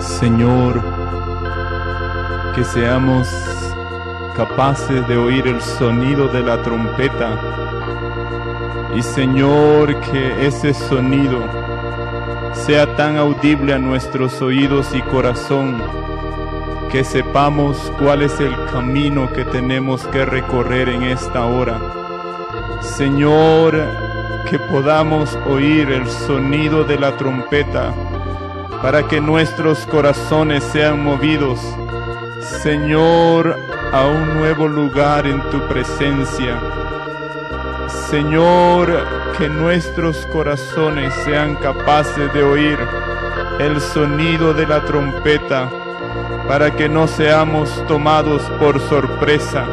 Señor, que seamos capaces de oír el sonido de la trompeta. Y Señor, que ese sonido sea tan audible a nuestros oídos y corazón, que sepamos cuál es el camino que tenemos que recorrer en esta hora. Señor, que podamos oír el sonido de la trompeta para que nuestros corazones sean movidos, Señor, a un nuevo lugar en tu presencia. Señor, que nuestros corazones sean capaces de oír el sonido de la trompeta para que no seamos tomados por sorpresa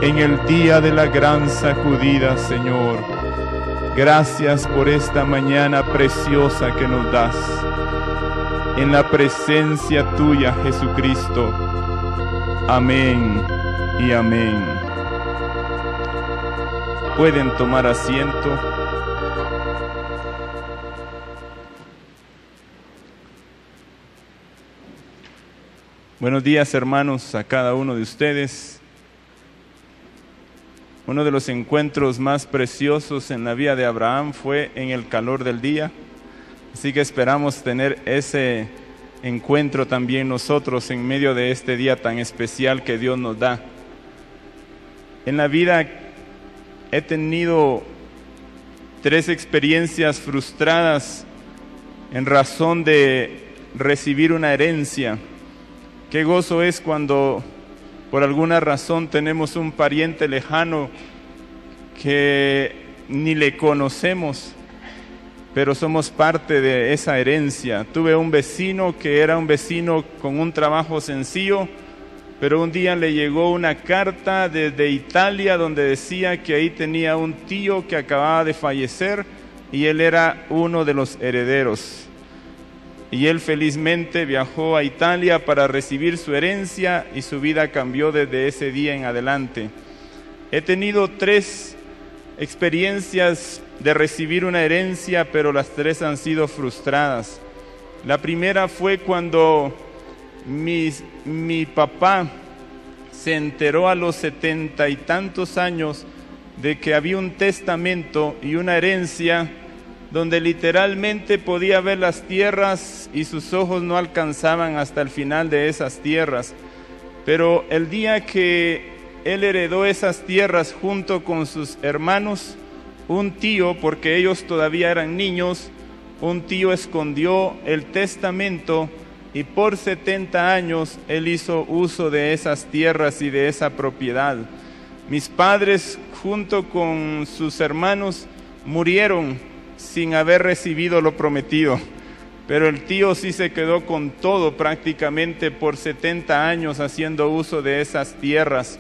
en el día de la gran sacudida, Señor. Gracias por esta mañana preciosa que nos das. En la presencia tuya, Jesucristo. Amén y amén. Pueden tomar asiento. Buenos días, hermanos, a cada uno de ustedes. Uno de los encuentros más preciosos en la vida de Abraham fue en el calor del día. Así que esperamos tener ese encuentro también nosotros en medio de este día tan especial que Dios nos da. En la vida he tenido 3 experiencias frustradas en razón de recibir una herencia. Qué gozo es cuando por alguna razón tenemos un pariente lejano que ni le conocemos, pero somos parte de esa herencia. Tuve un vecino que era un vecino con un trabajo sencillo, pero un día le llegó una carta desde Italia donde decía que ahí tenía un tío que acababa de fallecer y él era uno de los herederos. Y él felizmente viajó a Italia para recibir su herencia y su vida cambió desde ese día en adelante. He tenido 3 experiencias de recibir una herencia, pero las 3 han sido frustradas. La primera fue cuando mi papá se enteró a los 70 y tantos años de que había un testamento y una herencia donde literalmente podía ver las tierras y sus ojos no alcanzaban hasta el final de esas tierras. Pero el día que él heredó esas tierras junto con sus hermanos, un tío, porque ellos todavía eran niños, un tío escondió el testamento y por 70 años él hizo uso de esas tierras y de esa propiedad. Mis padres junto con sus hermanos murieron sin haber recibido lo prometido, pero el tío sí se quedó con todo prácticamente por 70 años haciendo uso de esas tierras.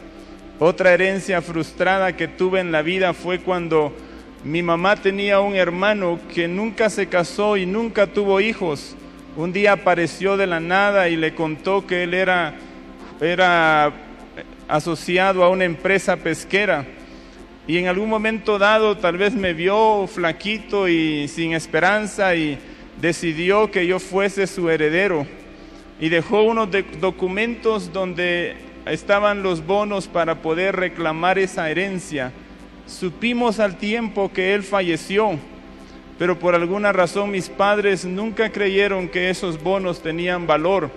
Otra herencia frustrada que tuve en la vida fue cuando mi mamá tenía un hermano que nunca se casó y nunca tuvo hijos. Un día apareció de la nada y le contó que él era asociado a una empresa pesquera. Y en algún momento dado tal vez me vio flaquito y sin esperanza y decidió que yo fuese su heredero. Y dejó unos documentos donde estaban los bonos para poder reclamar esa herencia. Supimos al tiempo que él falleció, pero por alguna razón mis padres nunca creyeron que esos bonos tenían valor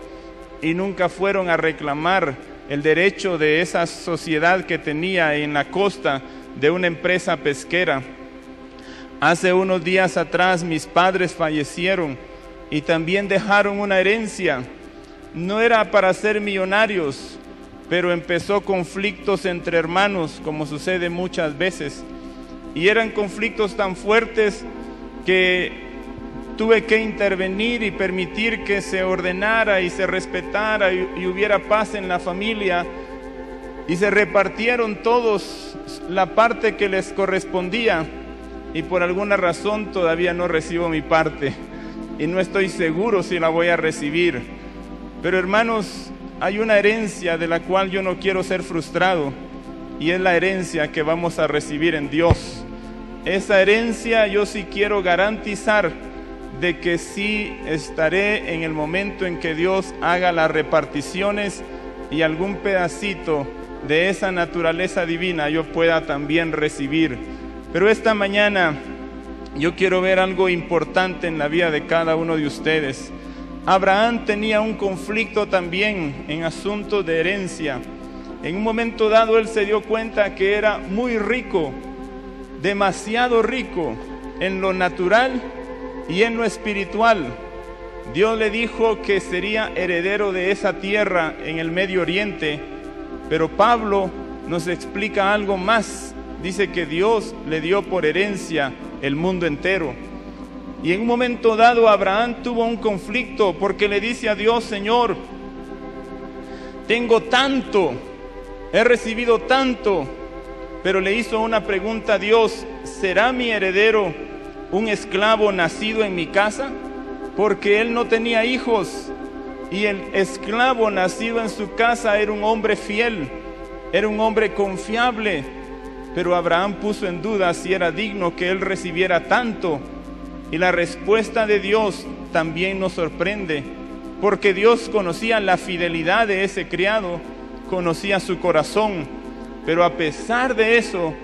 y nunca fueron a reclamar el derecho de esa sociedad que tenía en la costa de una empresa pesquera. Hace unos días atrás mis padres fallecieron y también dejaron una herencia. No era para ser millonarios, pero empezó conflictos entre hermanos, como sucede muchas veces. Y eran conflictos tan fuertes que tuve que intervenir y permitir que se ordenara y se respetara y hubiera paz en la familia. Y se repartieron todos la parte que les correspondía. Y por alguna razón todavía no recibo mi parte. Y no estoy seguro si la voy a recibir. Pero hermanos, hay una herencia de la cual yo no quiero ser frustrado, y es la herencia que vamos a recibir en Dios. Esa herencia yo sí quiero garantizar de que sí estaré en el momento en que Dios haga las reparticiones y algún pedacito de esa naturaleza divina yo pueda también recibir. Pero esta mañana yo quiero ver algo importante en la vida de cada uno de ustedes. Abraham tenía un conflicto también en asuntos de herencia. En un momento dado él se dio cuenta que era muy rico, demasiado rico en lo natural y en lo espiritual. Dios le dijo que sería heredero de esa tierra en el Medio Oriente, pero Pablo nos explica algo más. Dice que Dios le dio por herencia el mundo entero. Y en un momento dado Abraham tuvo un conflicto porque le dice a Dios: Señor, tengo tanto, he recibido tanto, pero le hizo una pregunta a Dios: ¿será mi heredero un esclavo nacido en mi casa? Porque él no tenía hijos, y el esclavo nacido en su casa era un hombre fiel, era un hombre confiable. Pero Abraham puso en duda si era digno que él recibiera tanto. Y la respuesta de Dios también nos sorprende, porque Dios conocía la fidelidad de ese criado, conocía su corazón, pero a pesar de eso,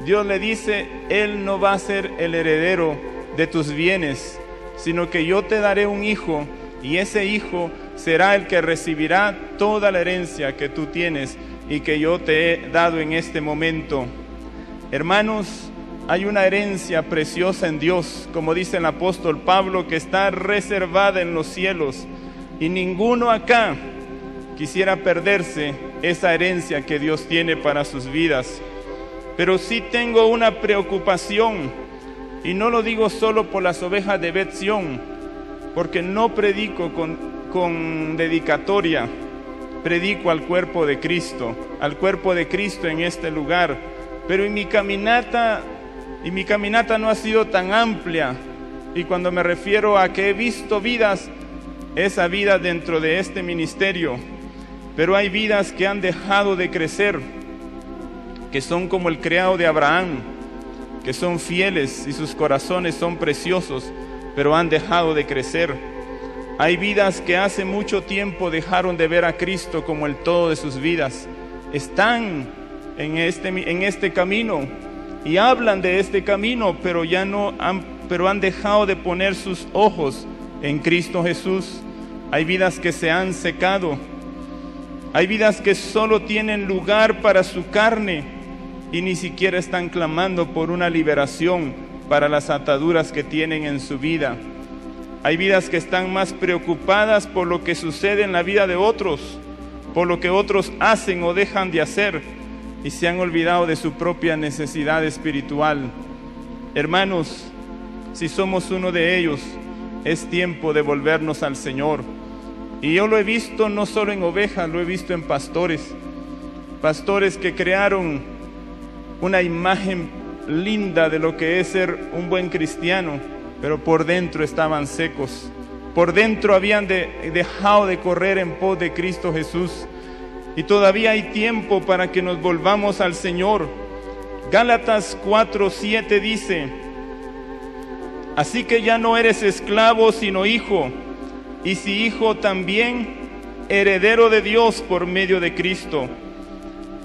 Dios le dice: él no va a ser el heredero de tus bienes, sino que yo te daré un hijo, y ese hijo será el que recibirá toda la herencia que tú tienes y que yo te he dado en este momento. Hermanos, hay una herencia preciosa en Dios, como dice el apóstol Pablo, que está reservada en los cielos, y ninguno acá quisiera perderse esa herencia que Dios tiene para sus vidas. Pero sí tengo una preocupación, y no lo digo solo por las ovejas de Bet Sión, porque no predico con dedicatoria, predico al cuerpo de Cristo en este lugar. Pero mi caminata no ha sido tan amplia, y cuando me refiero a que he visto vidas, esa vida dentro de este ministerio, pero hay vidas que han dejado de crecer, que son como el criado de Abraham, que son fieles y sus corazones son preciosos, pero han dejado de crecer. Hay vidas que hace mucho tiempo dejaron de ver a Cristo como el todo de sus vidas. Están en este camino y hablan de este camino, pero han dejado de poner sus ojos en Cristo Jesús. Hay vidas que se han secado, hay vidas que solo tienen lugar para su carne y ni siquiera están clamando por una liberación para las ataduras que tienen en su vida. Hay vidas que están más preocupadas por lo que sucede en la vida de otros, por lo que otros hacen o dejan de hacer, y se han olvidado de su propia necesidad espiritual. Hermanos, si somos uno de ellos, es tiempo de volvernos al Señor. Y yo lo he visto no solo en ovejas, lo he visto en pastores que crearon una imagen linda de lo que es ser un buen cristiano, pero por dentro estaban secos, por dentro habían dejado de correr en pos de Cristo Jesús. Y todavía hay tiempo para que nos volvamos al Señor. Gálatas 4:7 dice: así que ya no eres esclavo sino hijo, y si hijo también heredero de Dios por medio de Cristo.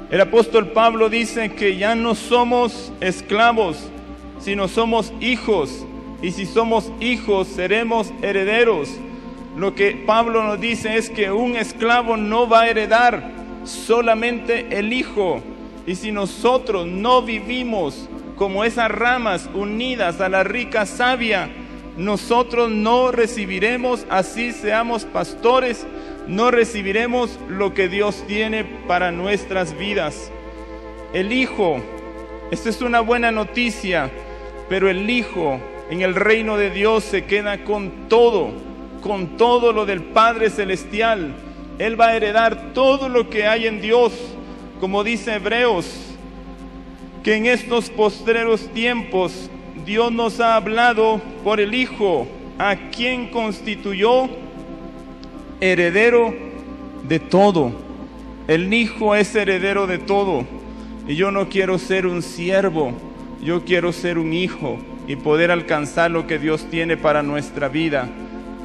El apóstol Pablo dice que ya no somos esclavos, sino somos hijos, y si somos hijos seremos herederos. Lo que Pablo nos dice es que un esclavo no va a heredar, solamente el hijo. Y si nosotros no vivimos como esas ramas unidas a la rica savia, nosotros no recibiremos, así seamos pastores, no recibiremos lo que Dios tiene para nuestras vidas. El hijo, esta es una buena noticia, pero el hijo en el reino de Dios se queda con todo lo del Padre Celestial. Él va a heredar todo lo que hay en Dios, como dice Hebreos, que en estos postreros tiempos Dios nos ha hablado por el Hijo, a quien constituyó heredero de todo. El Hijo es heredero de todo. Y yo no quiero ser un siervo, yo quiero ser un hijo. y poder alcanzar lo que Dios tiene para nuestra vida.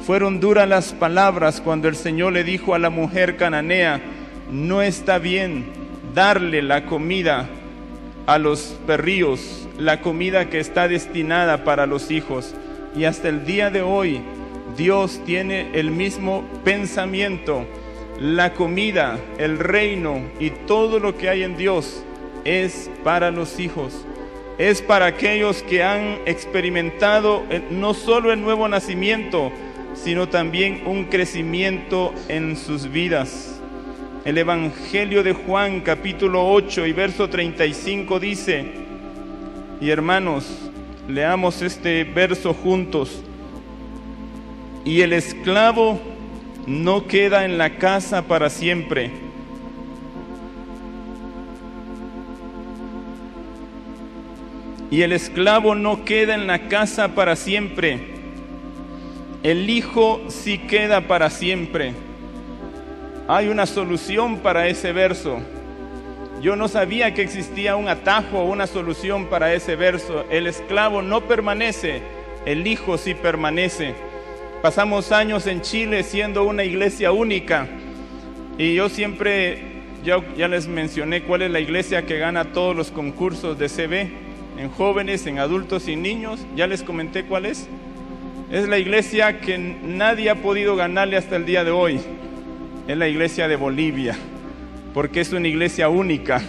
Fueron duras las palabras cuando el Señor le dijo a la mujer cananea: no está bien darle la comida a los perrillos, la comida que está destinada para los hijos. Y hasta el día de hoy Dios tiene el mismo pensamiento. La comida, el reino y todo lo que hay en Dios es para los hijos. Es para aquellos que han experimentado no solo el nuevo nacimiento, sino también un crecimiento en sus vidas. El Evangelio de Juan, capítulo 8 y verso 35 dice, y hermanos, leamos este verso juntos: y el esclavo no queda en la casa para siempre. Y el esclavo no queda en la casa para siempre. El hijo sí queda para siempre. Hay una solución para ese verso. Yo no sabía que existía un atajo o una solución para ese verso. El esclavo no permanece, el hijo sí permanece. Pasamos años en Chile siendo una iglesia única. Y yo siempre, ya les mencioné cuál es la iglesia que gana todos los concursos de CB. En jóvenes, en adultos y niños, ya les comenté cuál es. Es la iglesia que nadie ha podido ganarle hasta el día de hoy. Es la iglesia de Bolivia, porque es una iglesia única.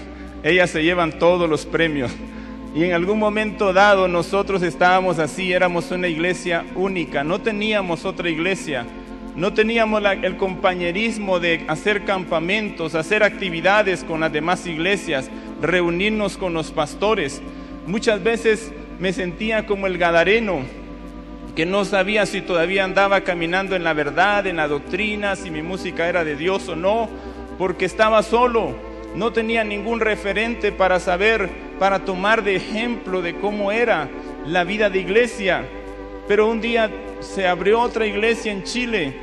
Ellas se llevan todos los premios. Y en algún momento dado nosotros estábamos así, éramos una iglesia única. No teníamos otra iglesia. No teníamos el compañerismo de hacer campamentos, hacer actividades con las demás iglesias, reunirnos con los pastores. Muchas veces me sentía como el gadareno, que no sabía si todavía andaba caminando en la verdad, en la doctrina, si mi música era de Dios o no, porque estaba solo, no tenía ningún referente para saber, para tomar de ejemplo de cómo era la vida de iglesia. Pero un día se abrió otra iglesia en Chile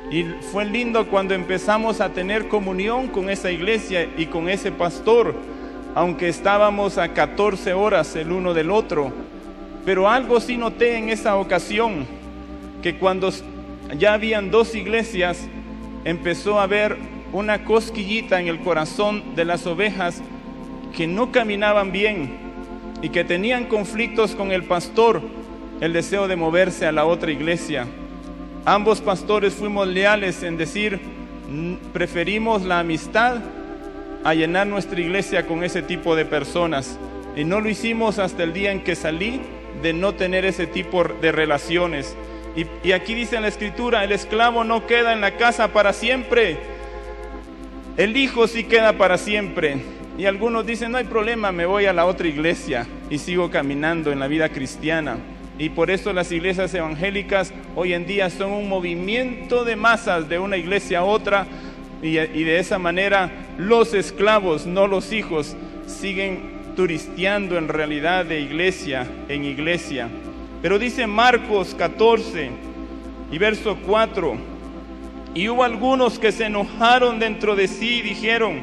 y fue lindo cuando empezamos a tener comunión con esa iglesia y con ese pastor, aunque estábamos a 14 horas el uno del otro. Pero algo sí noté en esa ocasión, que cuando ya habían dos iglesias, empezó a haber una cosquillita en el corazón de las ovejas que no caminaban bien y que tenían conflictos con el pastor, el deseo de moverse a la otra iglesia. Ambos pastores fuimos leales en decir, preferimos la amistad a llenar nuestra iglesia con ese tipo de personas. Y no lo hicimos hasta el día en que salí de no tener ese tipo de relaciones. Y aquí dice en la escritura, el esclavo no queda en la casa para siempre, el hijo sí queda para siempre. Y algunos dicen, no hay problema, me voy a la otra iglesia y sigo caminando en la vida cristiana. Y por eso las iglesias evangélicas hoy en día son un movimiento de masas de una iglesia a otra, y de esa manera los esclavos, no los hijos, siguen turisteando en realidad de iglesia en iglesia. Pero dice Marcos 14 y verso 4, y hubo algunos que se enojaron dentro de sí y dijeron,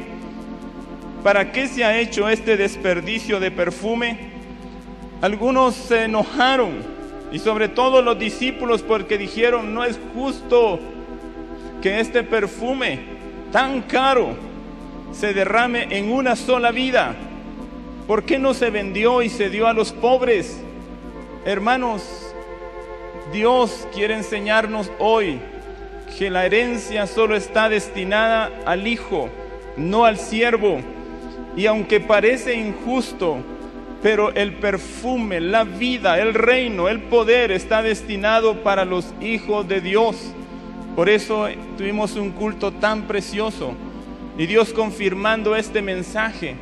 ¿para qué se ha hecho este desperdicio de perfume? Algunos se enojaron, y sobre todo los discípulos, porque dijeron, no es justo que este perfume tan caro se derrame en una sola vida. ¿Por qué no se vendió y se dio a los pobres? Hermanos, Dios quiere enseñarnos hoy que la herencia solo está destinada al hijo, no al siervo. Y aunque parece injusto, pero el perfume, la vida, el reino, el poder está destinado para los hijos de Dios. Por eso tuvimos un culto tan precioso y Dios confirmando este mensaje,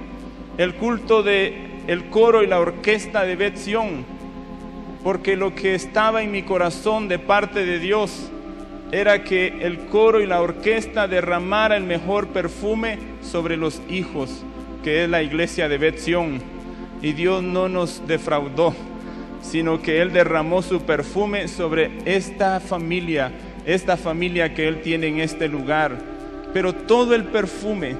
el culto del coro y la orquesta de Bet Sion, porque lo que estaba en mi corazón de parte de Dios era que el coro y la orquesta derramara el mejor perfume sobre los hijos, que es la iglesia de Bet Sion. Y Dios no nos defraudó, sino que Él derramó su perfume sobre esta familia que Él tiene en este lugar. Pero todo el perfume,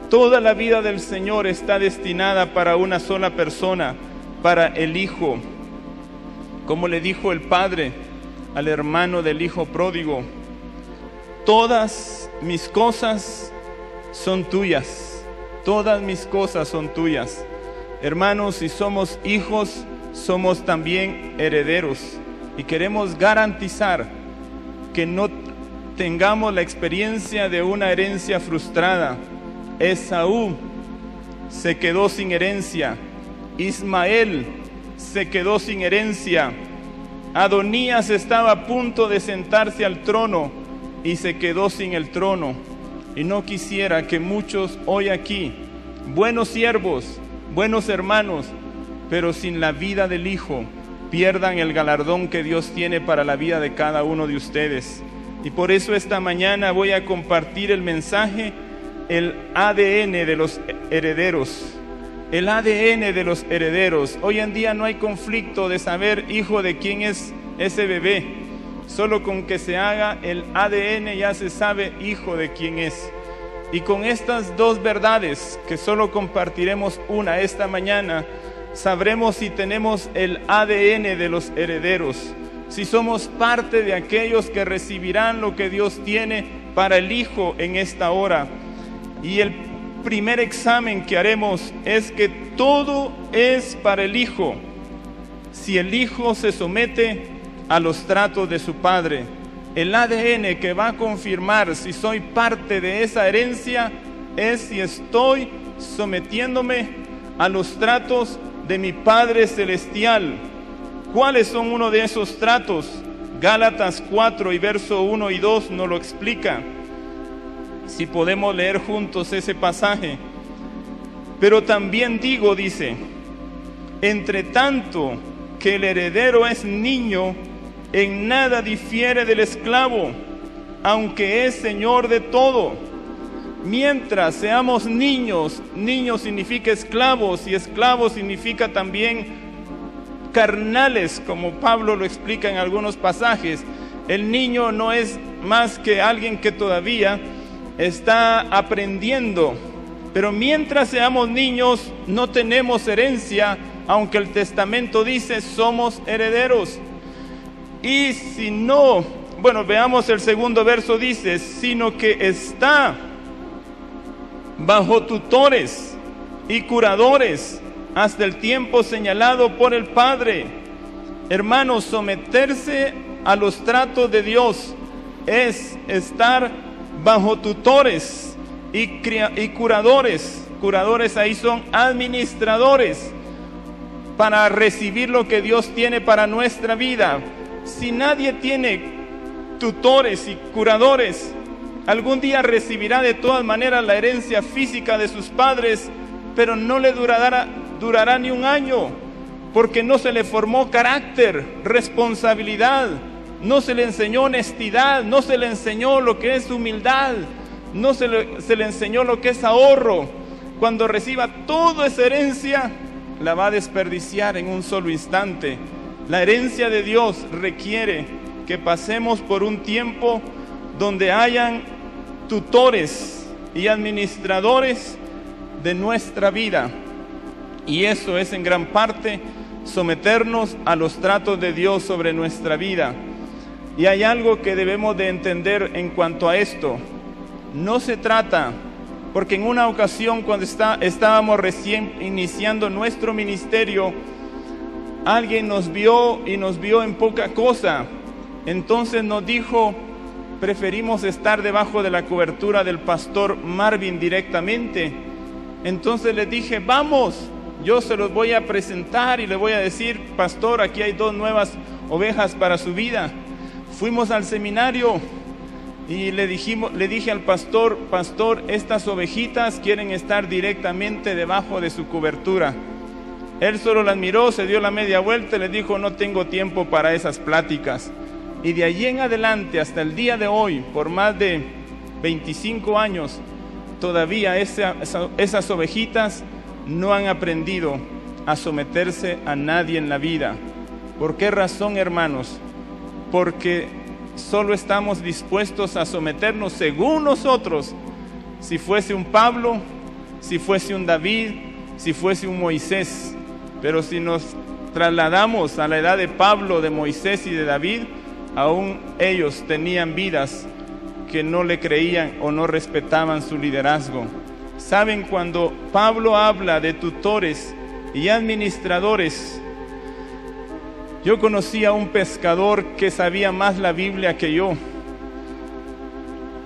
toda la vida del Señor está destinada para una sola persona, para el Hijo. como le dijo el padre al hermano del hijo pródigo: todas mis cosas son tuyas, todas mis cosas son tuyas. Hermanos, si somos hijos, somos también herederos, y queremos garantizar que no tengamos la experiencia de una herencia frustrada. Esaú se quedó sin herencia, Ismael se quedó sin herencia, Adonías estaba a punto de sentarse al trono y se quedó sin el trono. Y no quisiera que muchos hoy aquí, buenos siervos, buenos hermanos, pero sin la vida del Hijo, pierdan el galardón que Dios tiene para la vida de cada uno de ustedes. Y por eso esta mañana voy a compartir el mensaje, el ADN de los herederos. El ADN de los herederos. Hoy en día no hay conflicto de saber, hijo, de quién es ese bebé. Solo con que se haga el ADN ya se sabe, hijo, de quién es. Y con estas dos verdades, que solo compartiremos una esta mañana, sabremos si tenemos el ADN de los herederos, si somos parte de aquellos que recibirán lo que Dios tiene para el Hijo en esta hora. Y el primer examen que haremos es que todo es para el Hijo, si el Hijo se somete a los tratos de su Padre. El ADN que va a confirmar si soy parte de esa herencia es si estoy sometiéndome a los tratos de mi Padre Celestial. ¿Cuáles son uno de esos tratos? Gálatas 4 y verso 1 y 2 nos lo explica. Si podemos leer juntos ese pasaje. Pero también digo, dice, entre tanto que el heredero es niño, en nada difiere del esclavo, aunque es señor de todo. Mientras seamos niños, niño significa esclavos, y esclavo significa también carnales, como Pablo lo explica en algunos pasajes. El niño no es más que alguien que todavía está aprendiendo, pero mientras seamos niños no tenemos herencia, aunque el testamento dice somos herederos. Y si no, bueno, veamos el segundo verso, dice, sino que está bajo tutores y curadores hasta el tiempo señalado por el Padre. Hermanos, someterse a los tratos de Dios es estar bajo tutores y curadores. Curadores ahí son administradores para recibir lo que Dios tiene para nuestra vida. Si nadie tiene tutores y curadores, algún día recibirá de todas maneras la herencia física de sus padres, pero no le durará ni un año, porque no se le formó carácter, responsabilidad, no se le enseñó honestidad, no se le enseñó lo que es humildad, no se le enseñó lo que es ahorro. Cuando reciba toda esa herencia, la va a desperdiciar en un solo instante. La herencia de Dios requiere que pasemos por un tiempo donde hayan tutores y administradores de nuestra vida. Y eso es en gran parte someternos a los tratos de Dios sobre nuestra vida. Y hay algo que debemos de entender en cuanto a esto. No se trata, porque en una ocasión cuando estábamos recién iniciando nuestro ministerio, alguien nos vio en poca cosa. Entonces nos dijo, preferimos estar debajo de la cobertura del pastor Marvin directamente. Entonces les dije, vamos, yo se los voy a presentar y le voy a decir, pastor, aquí hay 2 nuevas ovejas para su vida. Fuimos al seminario y le dije al pastor, estas ovejitas quieren estar directamente debajo de su cobertura. Él solo las miró, se dio la media vuelta y le dijo, no tengo tiempo para esas pláticas. Y de allí en adelante hasta el día de hoy, por más de 25 años, todavía esas ovejitas no han aprendido a someterse a nadie en la vida. ¿Por qué razón, hermanos? Porque solo estamos dispuestos a someternos según nosotros. Si fuese un Pablo, si fuese un David, si fuese un Moisés. Pero si nos trasladamos a la edad de Pablo, de Moisés y de David, aún ellos tenían vidas que no le creían o no respetaban su liderazgo. Saben, cuando Pablo habla de tutores y administradores, yo conocí a un pescador que sabía más la Biblia que yo.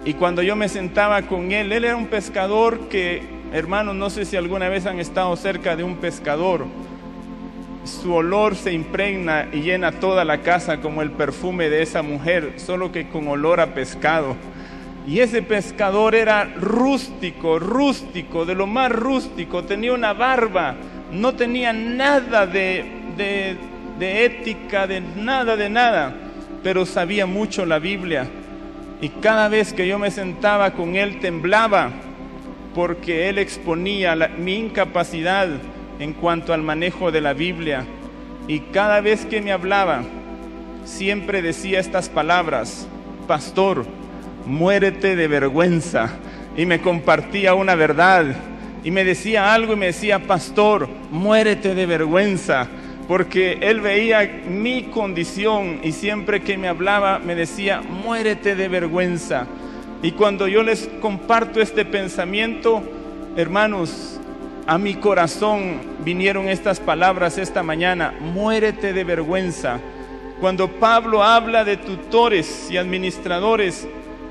Y cuando yo me sentaba con él era un pescador que, hermanos, no sé si alguna vez han estado cerca de un pescador. Su olor se impregna y llena toda la casa como el perfume de esa mujer, solo que con olor a pescado. Y ese pescador era rústico, de lo más rústico, tenía una barba, no tenía nada de ética, de nada, pero sabía mucho la Biblia. Y cada vez que yo me sentaba con él temblaba, porque él exponía mi incapacidad en cuanto al manejo de la Biblia. Y cada vez que me hablaba, siempre decía estas palabras: pastor, muérete de vergüenza. Y me compartía una verdad, y me decía algo y me decía: pastor, muérete de vergüenza, porque él veía mi condición y siempre que me hablaba me decía: muérete de vergüenza. Y cuando yo les comparto este pensamiento, hermanos, a mi corazón vinieron estas palabras esta mañana: muérete de vergüenza. Cuando Pablo habla de tutores y administradores,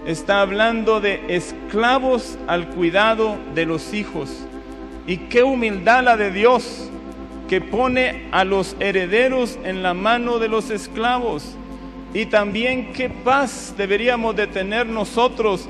está hablando de esclavos al cuidado de los hijos. Y qué humildad la de Dios, que pone a los herederos en la mano de los esclavos. Y también qué paz deberíamos de tener nosotros,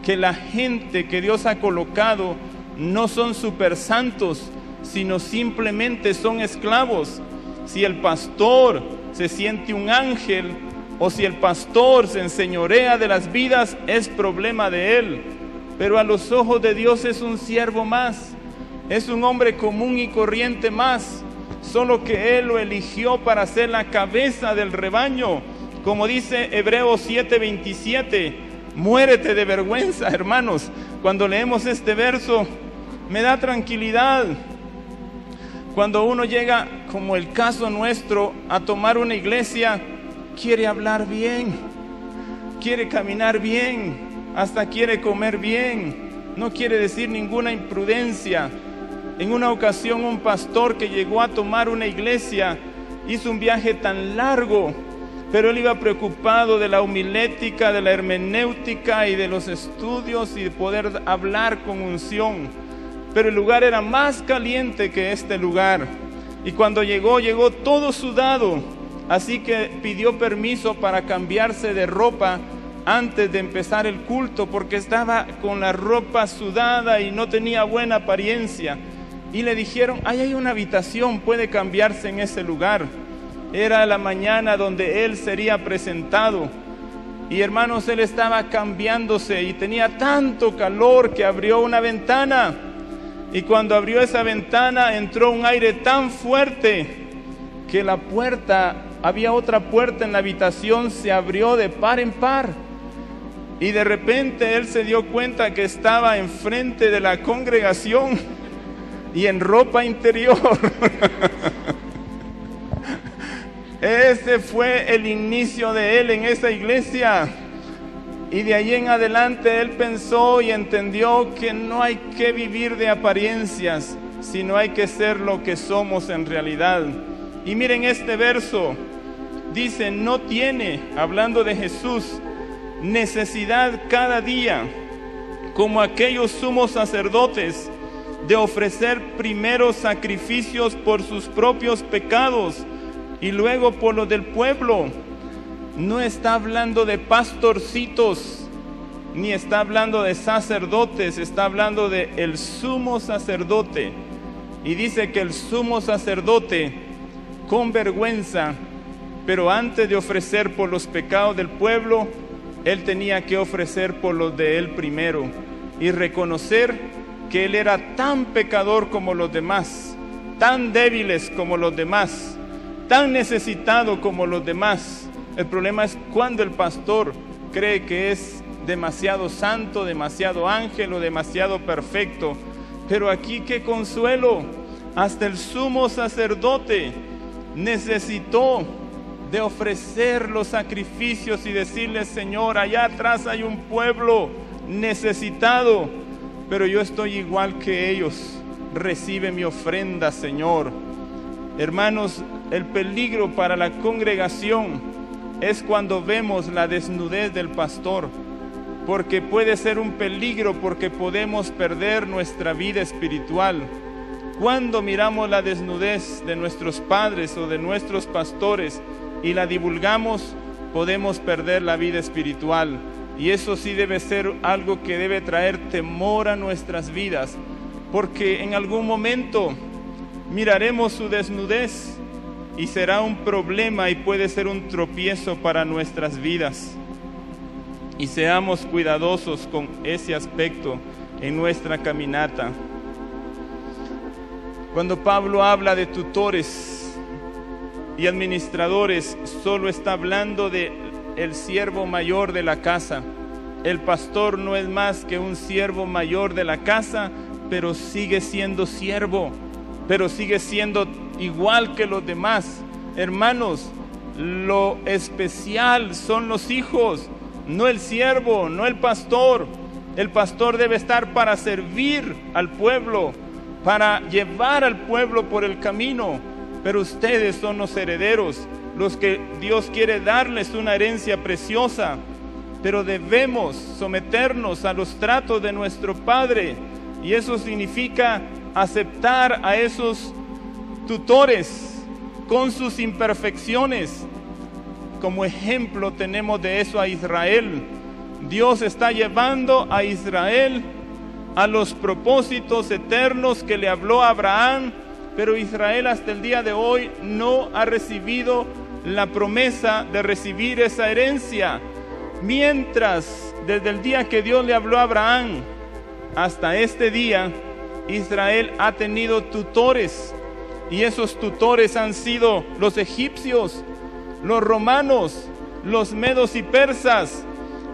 que la gente que Dios ha colocado no son super santos, sino simplemente son esclavos. Si el pastor se siente un ángel, o si el pastor se enseñorea de las vidas, es problema de él. Pero a los ojos de Dios es un siervo más, es un hombre común y corriente más, solo que él lo eligió para ser la cabeza del rebaño. Como dice Hebreos 7:27, muérete de vergüenza, hermanos. Cuando leemos este verso, me da tranquilidad. Cuando uno llega, como el caso nuestro, a tomar una iglesia, quiere hablar bien, quiere caminar bien, hasta quiere comer bien, no quiere decir ninguna imprudencia. En una ocasión, un pastor que llegó a tomar una iglesia hizo un viaje tan largo, pero él iba preocupado de la homilética, de la hermenéutica y de los estudios y de poder hablar con unción. Pero el lugar era más caliente que este lugar, y cuando llegó todo sudado. Así que pidió permiso para cambiarse de ropa antes de empezar el culto, porque estaba con la ropa sudada y no tenía buena apariencia. Y le dijeron: ahí hay una habitación, puede cambiarse en ese lugar. Era la mañana donde él sería presentado. Y hermanos, él estaba cambiándose y tenía tanto calor que abrió una ventana. Y cuando abrió esa ventana, entró un aire tan fuerte que la puerta, había otra puerta en la habitación, se abrió de par en par. Y de repente él se dio cuenta que estaba enfrente de la congregación y en ropa interior. Ese fue el inicio de él en esa iglesia. Y de ahí en adelante él pensó y entendió que no hay que vivir de apariencias, sino hay que ser lo que somos en realidad. Y miren este verso, dice: no tiene, hablando de Jesús, necesidad cada día, como aquellos sumos sacerdotes, de ofrecer primero sacrificios por sus propios pecados y luego por los del pueblo. No está hablando de pastorcitos, ni está hablando de sacerdotes, está hablando de el sumo sacerdote. Y dice que el sumo sacerdote, con vergüenza, pero antes de ofrecer por los pecados del pueblo, él tenía que ofrecer por los de él primero, y reconocer que él era tan pecador como los demás, tan débiles como los demás, tan necesitado como los demás. El problema es cuando el pastor cree que es demasiado santo, demasiado ángel o demasiado perfecto. Pero aquí qué consuelo, hasta el sumo sacerdote necesitó de ofrecer los sacrificios y decirle: Señor, allá atrás hay un pueblo necesitado, pero yo estoy igual que ellos. Recibe mi ofrenda, Señor. Hermanos, el peligro para la congregación es cuando vemos la desnudez del pastor, porque puede ser un peligro, porque podemos perder nuestra vida espiritual. Cuando miramos la desnudez de nuestros padres o de nuestros pastores y la divulgamos, podemos perder la vida espiritual. Y eso sí debe ser algo que debe traer temor a nuestras vidas, porque en algún momento miraremos su desnudez y será un problema y puede ser un tropiezo para nuestras vidas. Y seamos cuidadosos con ese aspecto en nuestra caminata. Cuando Pablo habla de tutores y administradores, solo está hablando de el siervo mayor de la casa. El pastor no es más que un siervo mayor de la casa, pero sigue siendo siervo, pero sigue siendo igual que los demás. Hermanos, lo especial son los hijos, no el siervo, no el pastor. El pastor debe estar para servir al pueblo, para llevar al pueblo por el camino, pero ustedes son los herederos, los que Dios quiere darles una herencia preciosa. Pero debemos someternos a los tratos de nuestro Padre, y eso significa aceptar a esos tutores con sus imperfecciones. Como ejemplo tenemos de eso a Israel. Dios está llevando a Israel a los propósitos eternos que le habló a Abraham, pero Israel hasta el día de hoy no ha recibido la promesa de recibir esa herencia. Mientras, desde el día que Dios le habló a Abraham hasta este día, Israel ha tenido tutores, y esos tutores han sido los egipcios, los romanos, los medos y persas,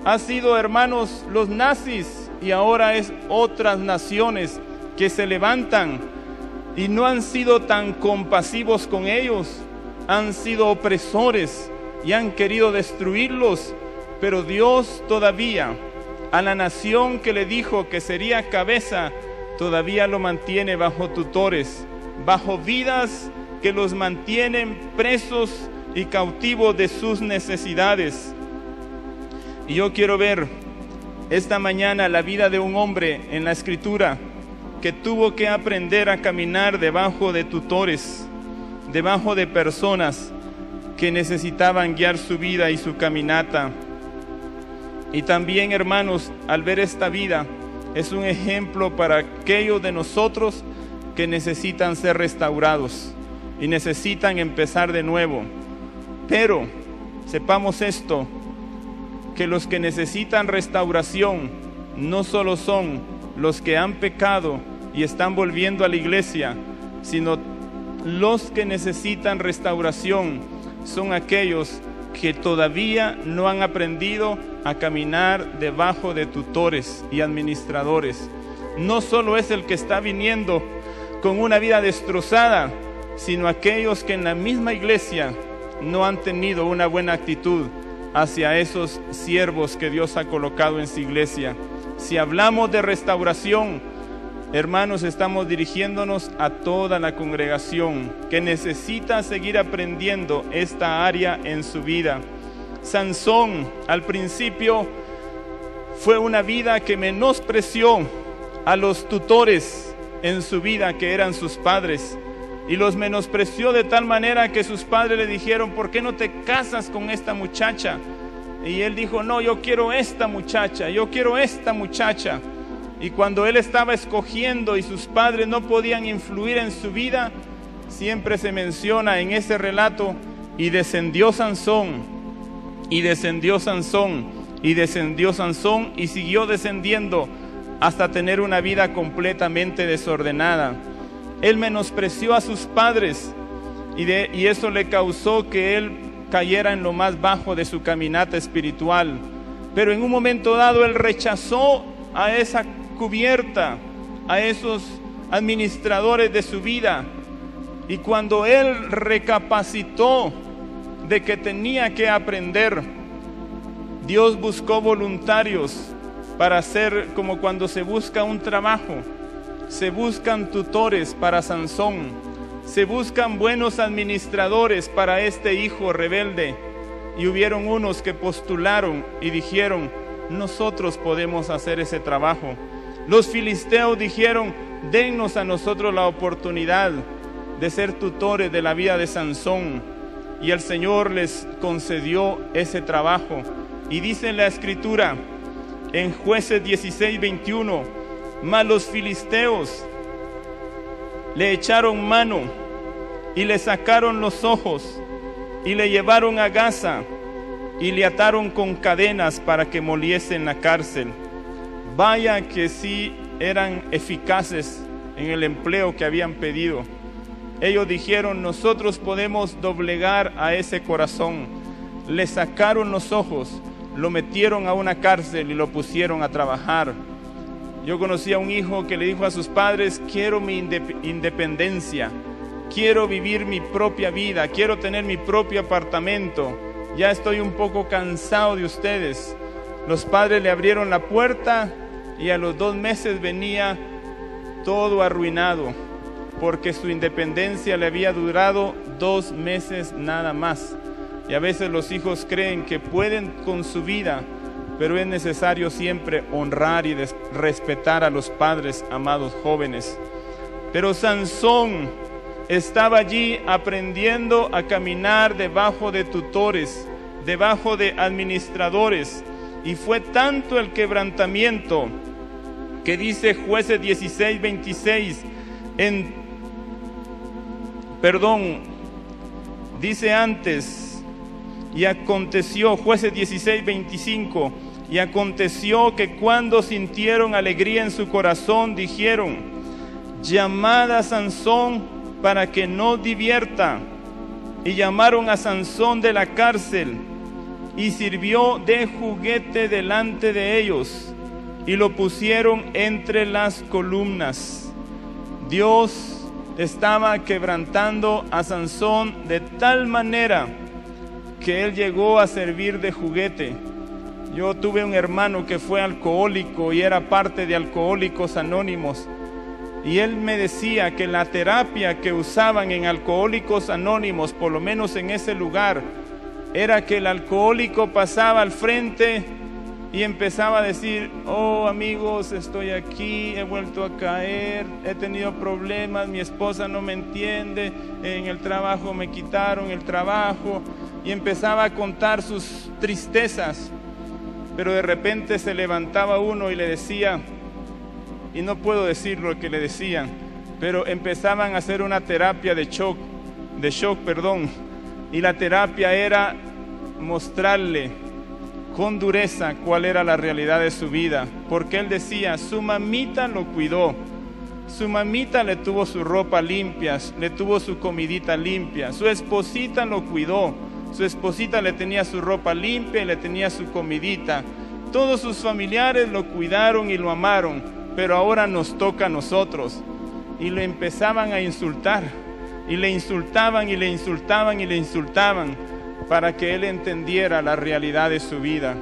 ha sido, hermanos, los nazis, y ahora es otras naciones que se levantan y no han sido tan compasivos con ellos, han sido opresores y han querido destruirlos. Pero Dios todavía, a la nación que le dijo que sería cabeza, todavía lo mantiene bajo tutores, bajo vidas que los mantienen presos y cautivos de sus necesidades. Y yo quiero ver esta mañana la vida de un hombre en la Escritura que tuvo que aprender a caminar debajo de tutores, debajo de personas que necesitaban guiar su vida y su caminata. Y también, hermanos, al ver esta vida, es un ejemplo para aquellos de nosotros que necesitan ser restaurados y necesitan empezar de nuevo. Pero sepamos esto, que los que necesitan restauración no solo son los que han pecado y están volviendo a la iglesia, sino los que necesitan restauración son aquellos que todavía no han aprendido a caminar debajo de tutores y administradores. No solo es el que está viniendo con una vida destrozada, sino aquellos que en la misma iglesia no han tenido una buena actitud hacia esos siervos que Dios ha colocado en su iglesia. Si hablamos de restauración, hermanos, estamos dirigiéndonos a toda la congregación que necesita seguir aprendiendo esta área en su vida. Sansón al principio fue una vida que menospreció a los tutores en su vida, que eran sus padres, y los menospreció de tal manera que sus padres le dijeron: ¿por qué no te casas con esta muchacha? Y él dijo: no, yo quiero esta muchacha, yo quiero esta muchacha. Y cuando él estaba escogiendo y sus padres no podían influir en su vida, siempre se menciona en ese relato: y descendió Sansón, y descendió Sansón, y descendió Sansón, y siguió descendiendo hasta tener una vida completamente desordenada. Él menospreció a sus padres y eso le causó que él cayera en lo más bajo de su caminata espiritual. Pero en un momento dado él rechazó a esa cubierta, a esos administradores de su vida, Y cuando él recapacitó de que tenía que aprender, Dios buscó voluntarios para hacer como cuando se busca un trabajo. Se buscan tutores para Sansón, se buscan buenos administradores para este hijo rebelde. Y hubieron unos que postularon y dijeron: nosotros podemos hacer ese trabajo. Los filisteos dijeron: dennos a nosotros la oportunidad de ser tutores de la vida de Sansón. Y el Señor les concedió ese trabajo. Y dice la Escritura en Jueces 16:21: mas los filisteos le echaron mano y le sacaron los ojos y le llevaron a Gaza y le ataron con cadenas para que moliese en la cárcel. Vaya que sí eran eficaces en el empleo que habían pedido. Ellos dijeron: nosotros podemos doblegar a ese corazón. Le sacaron los ojos, lo metieron a una cárcel y lo pusieron a trabajar. Yo conocí a un hijo que le dijo a sus padres: quiero mi independencia, quiero vivir mi propia vida, quiero tener mi propio apartamento, ya estoy un poco cansado de ustedes. Los padres le abrieron la puerta y a los 2 meses venía todo arruinado, porque su independencia le había durado 2 meses nada más. Y a veces los hijos creen que pueden con su vida, pero es necesario siempre honrar y respetar a los padres, amados jóvenes. Pero Sansón estaba allí aprendiendo a caminar debajo de tutores, debajo de administradores, y fue tanto el quebrantamiento que dice Jueces 16:26, dice antes: y aconteció, Jueces 16:25, y aconteció que cuando sintieron alegría en su corazón, dijeron: llamad a Sansón para que nos divierta. Y llamaron a Sansón de la cárcel, y sirvió de juguete delante de ellos, y lo pusieron entre las columnas. Dios estaba quebrantando a Sansón de tal manera que él llegó a servir de juguete. Yo tuve un hermano que fue alcohólico y era parte de Alcohólicos Anónimos, y él me decía que la terapia que usaban en Alcohólicos Anónimos, por lo menos en ese lugar, era que el alcohólico pasaba al frente y empezaba a decir: oh amigos, estoy aquí, he vuelto a caer, he tenido problemas, mi esposa no me entiende, en el trabajo me quitaron el trabajo, y empezaba a contar sus tristezas. Pero de repente se levantaba uno y le decía, y no puedo decir lo que le decían, pero empezaban a hacer una terapia de shock, y la terapia era mostrarle con dureza cuál era la realidad de su vida, porque él decía: su mamita lo cuidó, su mamita le tuvo su ropa limpia, le tuvo su comidita limpia, su esposita lo cuidó, su esposita le tenía su ropa limpia y le tenía su comidita, todos sus familiares lo cuidaron y lo amaron, pero ahora nos toca a nosotros. Y lo empezaban a insultar, y le insultaban y le insultaban y le insultaban, para que él entendiera la realidad de su vida.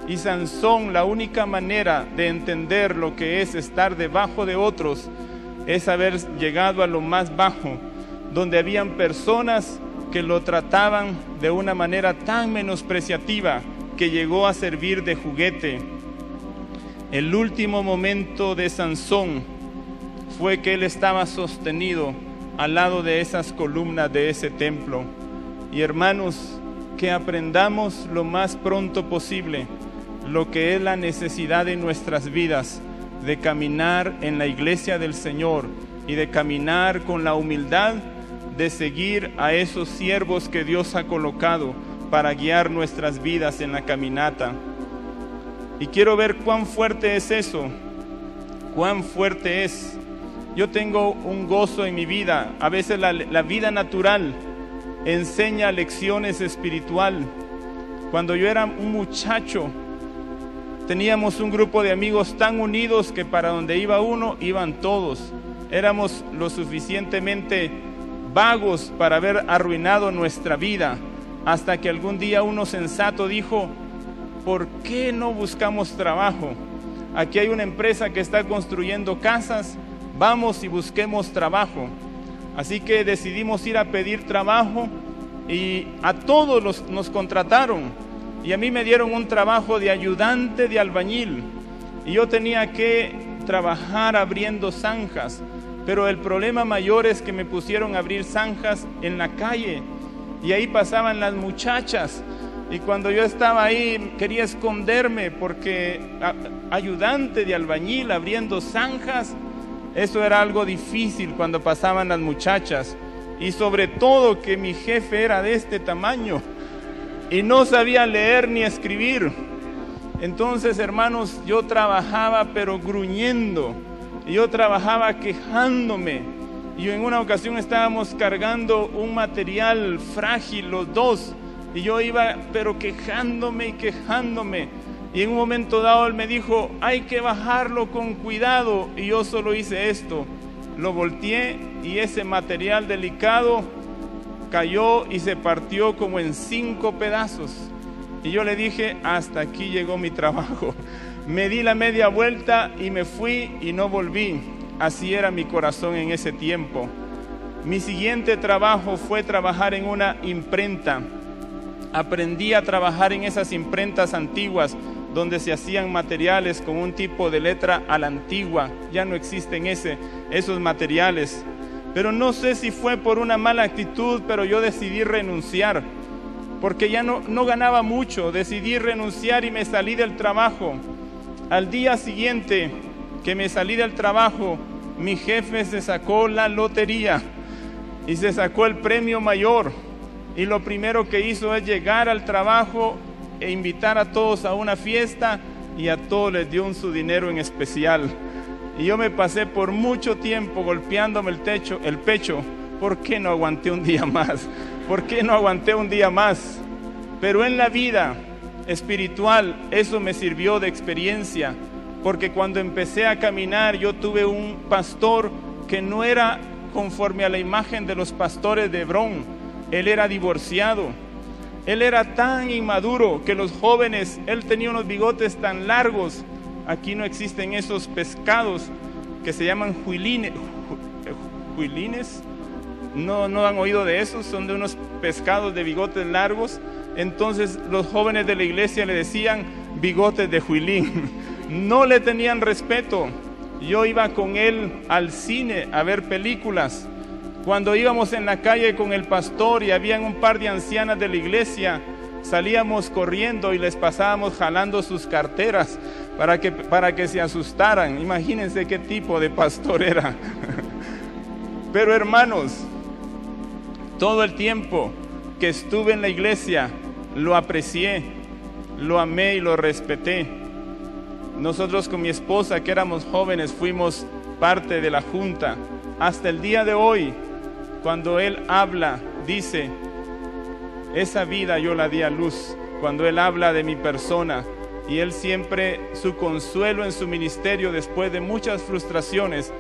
Y Sansón, la única manera de entender lo que es estar debajo de otros es haber llegado a lo más bajo, donde habían personas que lo trataban de una manera tan menospreciativa que llegó a servir de juguete. El último momento de Sansón fue que él estaba sostenido al lado de esas columnas de ese templo. Y hermanos, que aprendamos lo más pronto posible lo que es la necesidad de nuestras vidas, de caminar en la iglesia del Señor y de caminar con la humildad de seguir a esos siervos que Dios ha colocado para guiar nuestras vidas en la caminata. Y quiero ver cuán fuerte es eso, cuán fuerte es. Yo tengo un gozo en mi vida. A veces la vida natural enseña lecciones espirituales. Cuando yo era un muchacho, teníamos un grupo de amigos tan unidos que para donde iba uno, iban todos. Éramos lo suficientemente vagos para haber arruinado nuestra vida, hasta que algún día uno sensato dijo: ¿por qué no buscamos trabajo? Aquí hay una empresa que está construyendo casas, vamos y busquemos trabajo. Así que decidimos ir a pedir trabajo y a todos nos contrataron. Y a mí me dieron un trabajo de ayudante de albañil. Y yo tenía que trabajar abriendo zanjas. Pero el problema mayor es que me pusieron a abrir zanjas en la calle. Y ahí pasaban las muchachas. Y cuando yo estaba ahí quería esconderme porque ayudante de albañil abriendo zanjas, eso era algo difícil cuando pasaban las muchachas. Y sobre todo que mi jefe era de este tamaño y no sabía leer ni escribir. Entonces, hermanos, yo trabajaba pero gruñendo. Y yo trabajaba quejándome. Y en una ocasión estábamos cargando un material frágil los dos. Y yo iba pero quejándome y quejándome. Y en un momento dado él me dijo: hay que bajarlo con cuidado. Y yo solo hice esto. Lo volteé y ese material delicado cayó y se partió como en 5 pedazos. Y yo le dije: hasta aquí llegó mi trabajo. Me di la media vuelta y me fui y no volví. Así era mi corazón en ese tiempo. Mi siguiente trabajo fue trabajar en una imprenta. Aprendí a trabajar en esas imprentas antiguas donde se hacían materiales con un tipo de letra a la antigua. Ya no existen esos materiales. Pero no sé si fue por una mala actitud, pero yo decidí renunciar, porque ya no ganaba mucho. Decidí renunciar y me salí del trabajo. Al día siguiente que me salí del trabajo, mi jefe se sacó la lotería y se sacó el premio mayor. Y lo primero que hizo es llegar al trabajo e invitar a todos a una fiesta, y a todos les dio su dinero en especial. Y yo me pasé por mucho tiempo golpeándome el pecho. ¿Por qué no aguanté un día más? ¿Por qué no aguanté un día más? Pero en la vida espiritual eso me sirvió de experiencia, porque cuando empecé a caminar yo tuve un pastor que no era conforme a la imagen de los pastores de Hebrón. Él era divorciado. Él era tan inmaduro que los jóvenes, él tenía unos bigotes tan largos. Aquí no existen esos pescados que se llaman huilines. ¿Huilines? No han oído de esos, son de unos pescados de bigotes largos. Entonces los jóvenes de la iglesia le decían bigotes de huilín. No le tenían respeto. Yo iba con él al cine a ver películas. Cuando íbamos en la calle con el pastor y habían un par de ancianas de la iglesia, salíamos corriendo y les pasábamos jalando sus carteras para que se asustaran. Imagínense qué tipo de pastor era. Pero hermanos, todo el tiempo que estuve en la iglesia lo aprecié, lo amé y lo respeté. Nosotros con mi esposa, que éramos jóvenes, fuimos parte de la junta. Hasta el día de hoy, cuando él habla, dice: esa vida yo la di a luz. Cuando él habla de mi persona, y él siempre, su consuelo en su ministerio después de muchas frustraciones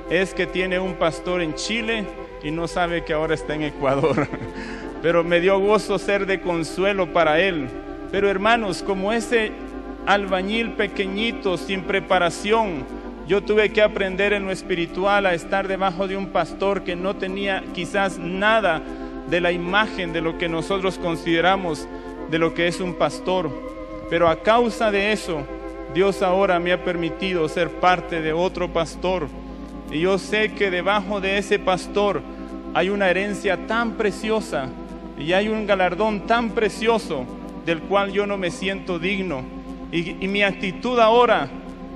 es que tiene un pastor en Chile y no sabe que ahora está en Ecuador. Pero me dio gozo ser de consuelo para él. Pero hermanos, como ese albañil pequeñito, sin preparación, yo tuve que aprender en lo espiritual a estar debajo de un pastor que no tenía quizás nada de la imagen de lo que nosotros consideramos de lo que es un pastor. Pero a causa de eso, Dios ahora me ha permitido ser parte de otro pastor. Y yo sé que debajo de ese pastor hay una herencia tan preciosa y hay un galardón tan precioso del cual yo no me siento digno. Y mi actitud ahora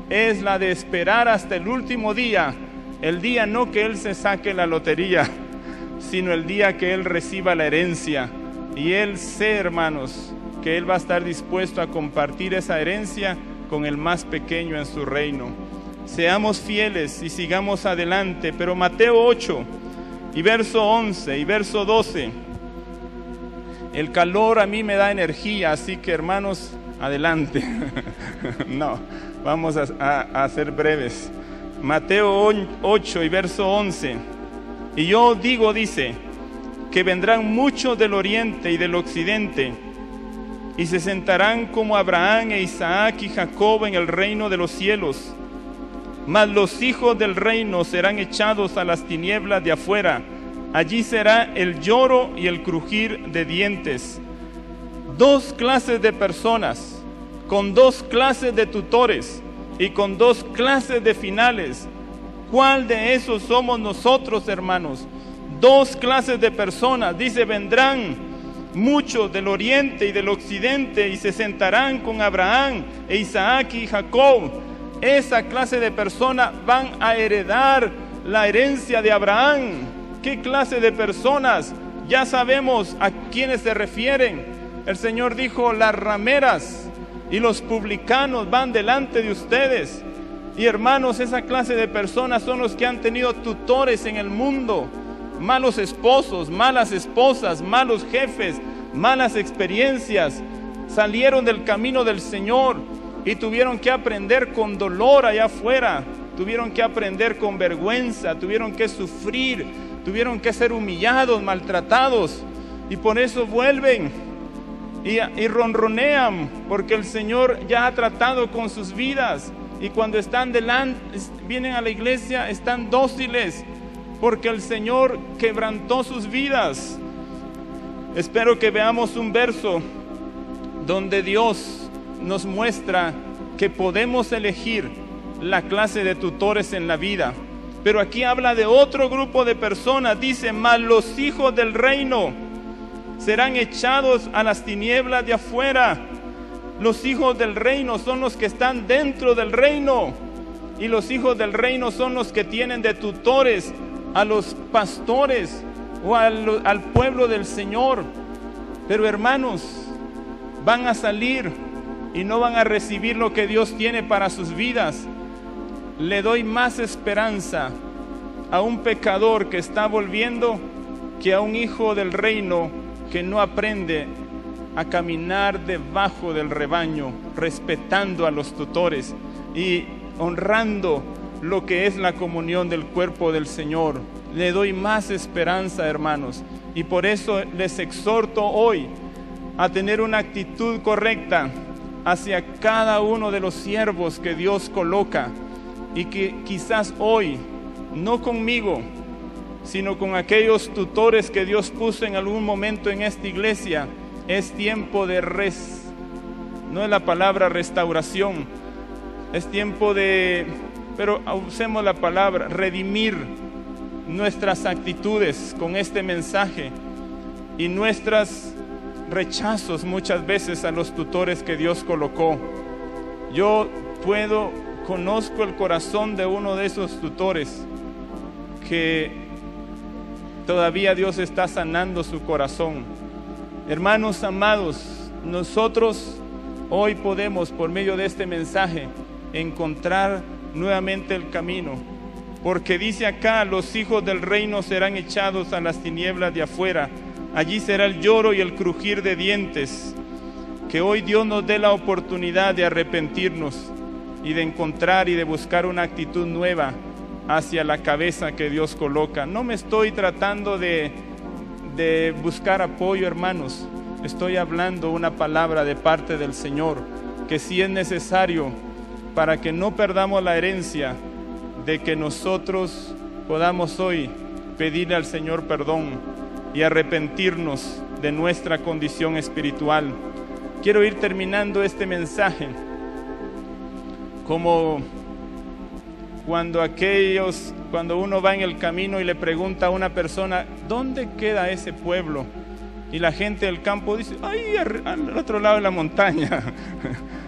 es la de esperar hasta el último día, el día no que él se saque la lotería, sino el día que él reciba la herencia. Y él sé, hermanos, que él va a estar dispuesto a compartir esa herencia con el más pequeño en su reino. Seamos fieles y sigamos adelante. Pero Mateo 8 y verso 11 y verso 12, el calor a mí me da energía, así que hermanos, adelante. No, vamos a ser breves. Mateo 8 y verso 11. Y yo digo, dice, que vendrán muchos del oriente y del occidente, y se sentarán como Abraham e Isaac y Jacob en el reino de los cielos. Mas los hijos del reino serán echados a las tinieblas de afuera. Allí será el lloro y el crujir de dientes. Dos clases de personas, con dos clases de tutores y con dos clases de finales. ¿Cuál de esos somos nosotros, hermanos? Dos clases de personas. Dice, vendrán muchos del oriente y del occidente y se sentarán con Abraham e Isaac y Jacob. Esa clase de personas van a heredar la herencia de Abraham. ¿Qué clase de personas? Ya sabemos a quiénes se refieren. El Señor dijo, las rameras y los publicanos van delante de ustedes. Y hermanos, esa clase de personas son los que han tenido tutores en el mundo. Malos esposos, malas esposas, malos jefes, malas experiencias. Salieron del camino del Señor y tuvieron que aprender con dolor allá afuera. Tuvieron que aprender con vergüenza, tuvieron que sufrir, tuvieron que ser humillados, maltratados. Y por eso vuelven y ronronean, porque el Señor ya ha tratado con sus vidas. Y cuando están delante, vienen a la iglesia, están dóciles, porque el Señor quebrantó sus vidas. Espero que veamos un verso donde Dios nos muestra que podemos elegir la clase de tutores en la vida. Pero aquí habla de otro grupo de personas. Dice, mas los hijos del reino serán echados a las tinieblas de afuera. Los hijos del reino son los que están dentro del reino. Y los hijos del reino son los que tienen de tutores a los pastores o al pueblo del Señor. Pero hermanos, van a salir y no van a recibir lo que Dios tiene para sus vidas. Le doy más esperanza a un pecador que está volviendo que a un hijo del reino que no aprende a caminar debajo del rebaño, respetando a los tutores y honrando lo que es la comunión del cuerpo del Señor. Le doy más esperanza, hermanos, y por eso les exhorto hoy a tener una actitud correcta hacia cada uno de los siervos que Dios coloca, y que quizás hoy, no conmigo, sino con aquellos tutores que Dios puso en algún momento en esta iglesia, es tiempo de no es la palabra restauración, es tiempo de, pero usemos la palabra, redimir nuestras actitudes con este mensaje y nuestros rechazos muchas veces a los tutores que Dios colocó. Yo conozco el corazón de uno de esos tutores que todavía Dios está sanando su corazón. Hermanos amados, nosotros hoy podemos, por medio de este mensaje, encontrar nuevamente el camino, porque dice acá, los hijos del reino serán echados a las tinieblas de afuera. Allí será el lloro y el crujir de dientes. Que hoy Dios nos dé la oportunidad de arrepentirnos y de encontrar y de buscar una actitud nueva hacia la cabeza que Dios coloca. No me estoy tratando de buscar apoyo, hermanos. Estoy hablando una palabra de parte del Señor, que si es necesario para que no perdamos la herencia, de que nosotros podamos hoy pedirle al Señor perdón y arrepentirnos de nuestra condición espiritual. Quiero ir terminando este mensaje como cuando uno va en el camino y le pregunta a una persona, ¿dónde queda ese pueblo? Y la gente del campo dice, ahí al otro lado de la montaña.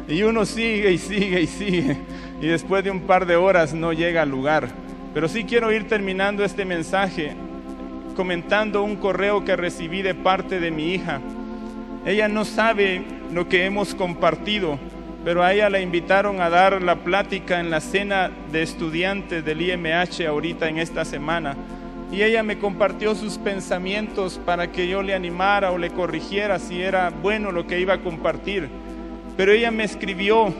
Y uno sigue y sigue y sigue, y después de un par de horas no llega al lugar. Pero sí quiero ir terminando este mensaje comentando un correo que recibí de parte de mi hija. Ella no sabe lo que hemos compartido, pero a ella la invitaron a dar la plática en la cena de estudiantes del IMH ahorita en esta semana. Y ella me compartió sus pensamientos para que yo le animara o le corrigiera si era bueno lo que iba a compartir. Pero ella me escribió